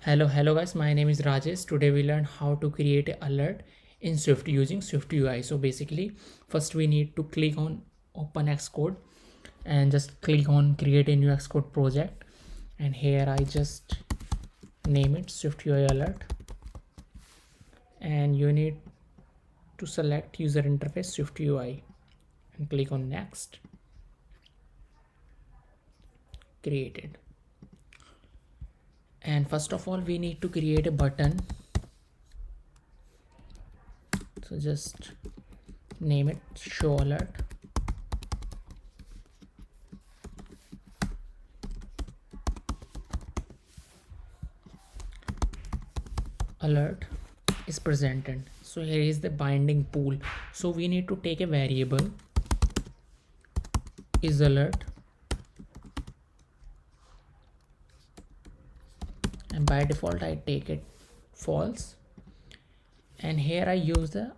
Hello guys, my name is Rajesh. Today we learn how to create an alert in Swift using SwiftUI. So basically, first we need to click on open Xcode and just click on create a new Xcode project. And here I just name it SwiftUI alert. And you need to select user interface SwiftUI and click on next. Created. And first of all, we need to create a button. So just name it show alert. Alert is presented. So here is the binding pool. So we need to take a variable is alert, and by default I take it false, and here I use the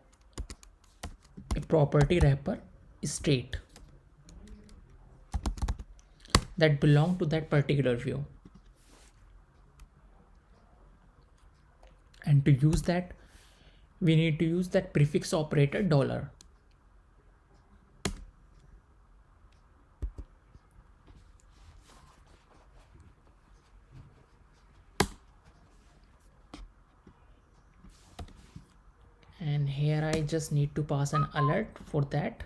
a property wrapper state that belong to that particular view. And to use that, we need to use that prefix operator dollar. And here I just need to pass an alert. For that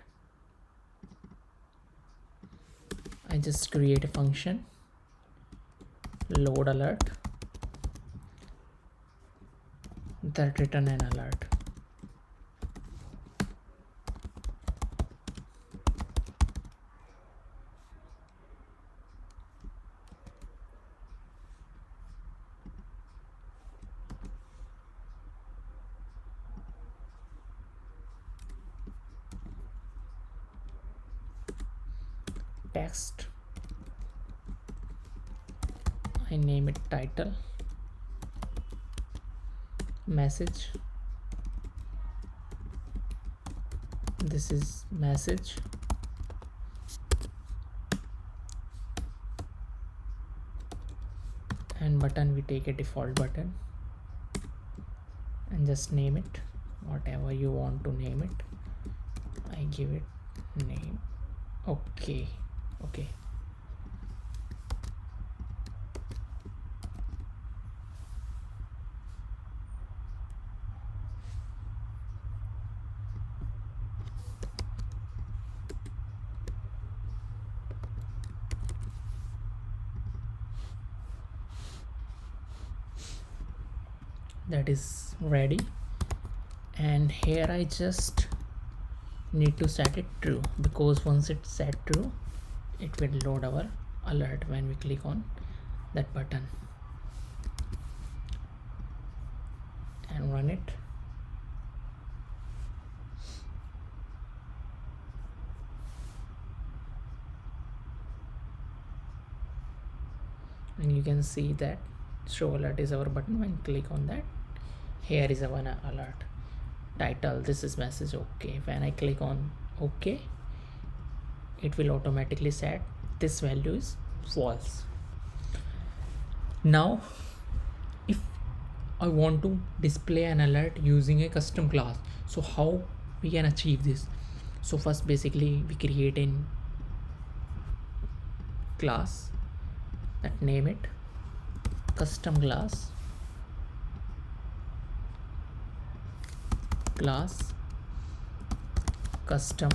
I just create a function load alert that return an alert. Text, I name it title. Message, this is message. And button, we take a default button and just name it whatever you want to name it. I give it name. Okay. That is ready, and here I just need to set it true, because once it's set true it will load our alert when we click on that button and run it. And you can see that show alert is our button. When click on that, here is our alert. Title, this is message. Okay, when I click on OK, it will automatically set this value is false. Now if I want to display an alert using a custom class, so how we can achieve this? So first, basically we create a class that name it custom class custom,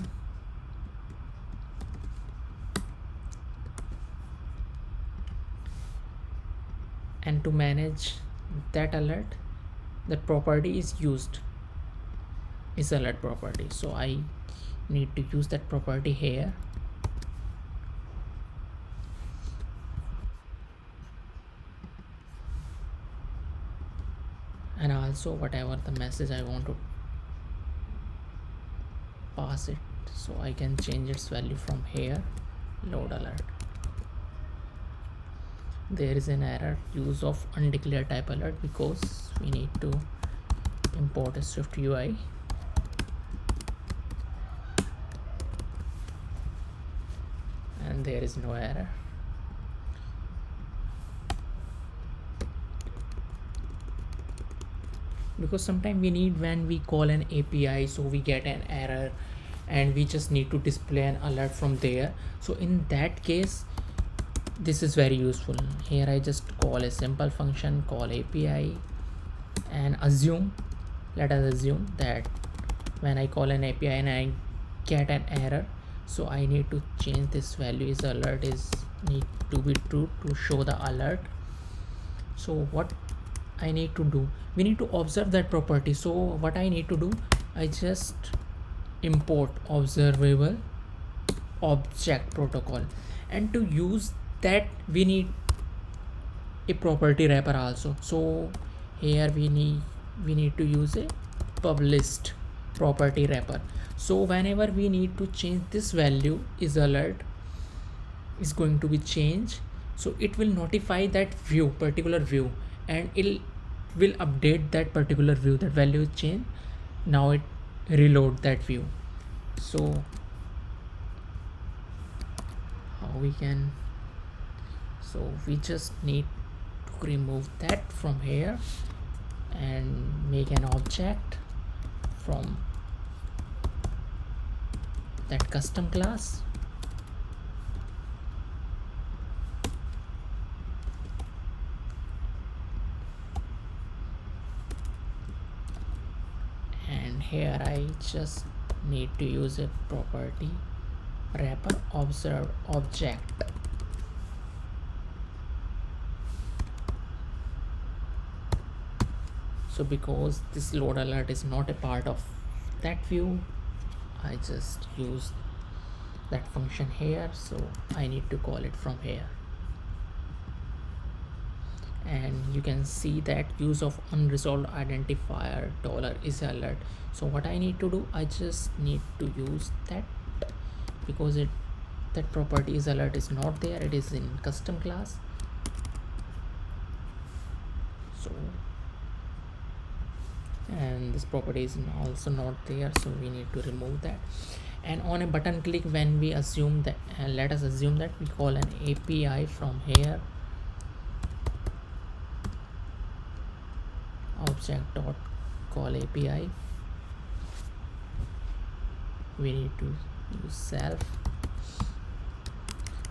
and to manage that alert, that property is used is alert property. So I need to use that property here. And also whatever the message I want to pass it, so I can change its value from here. Load alert. There is an error, use of undeclared type alert, because we need to import a SwiftUI. And there is no error. because sometimes we need when we call an API, so we get an error and we just need to display an alert from there. So in that case, this is very useful. Here I just call a simple function call API and assume, let us assume that when I call an API and I get an error, so I need to change this value is alert is need to be true to show the alert. So what I need to do, we need to observe that property. So what I need to do, I just import observable object protocol, and to use that we need a property wrapper also. So here we need to use a published property wrapper. So whenever we need to change this value is alert is going to be changed, so it will notify that view, particular view, and it will update that particular view, that value is changed. Now it reload that view. So how we can, so we just need to remove that from here and make an object from that custom class. And here I just need to use a property wrapper observe object. So because this load alert is not a part of that view, I just use that function here, so I need to call it from here. And you can see that use of unresolved identifier $is alert. So what I need to do, I just need to use that, because that property is alert is not there, it is in custom class. So and this property is also not there, so we need to remove that. And on a button click, when we assume that, let us assume that we call an API from here, object dot call API, we need to use self.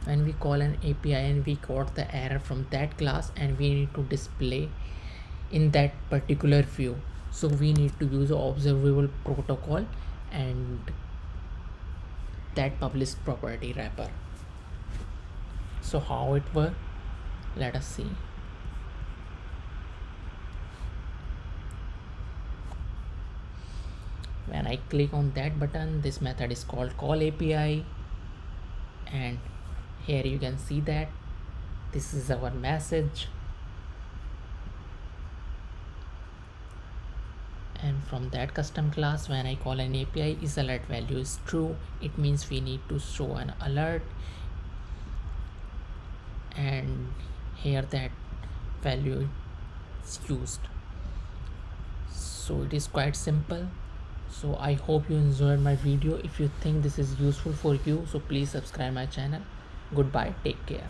When we call an API and we got the error from that class and we need to display in that particular view, so we need to use observable protocol and that published property wrapper. So how it works, let us see. When I click on that button, this method is called call API, and here you can see that this is our message. And from that custom class, when I call an API is alert value is true, it means we need to show an alert, and here that value is used. So it is quite simple. So I hope you enjoyed my video. If you think this is useful for you, so please subscribe my channel. Goodbye, take care.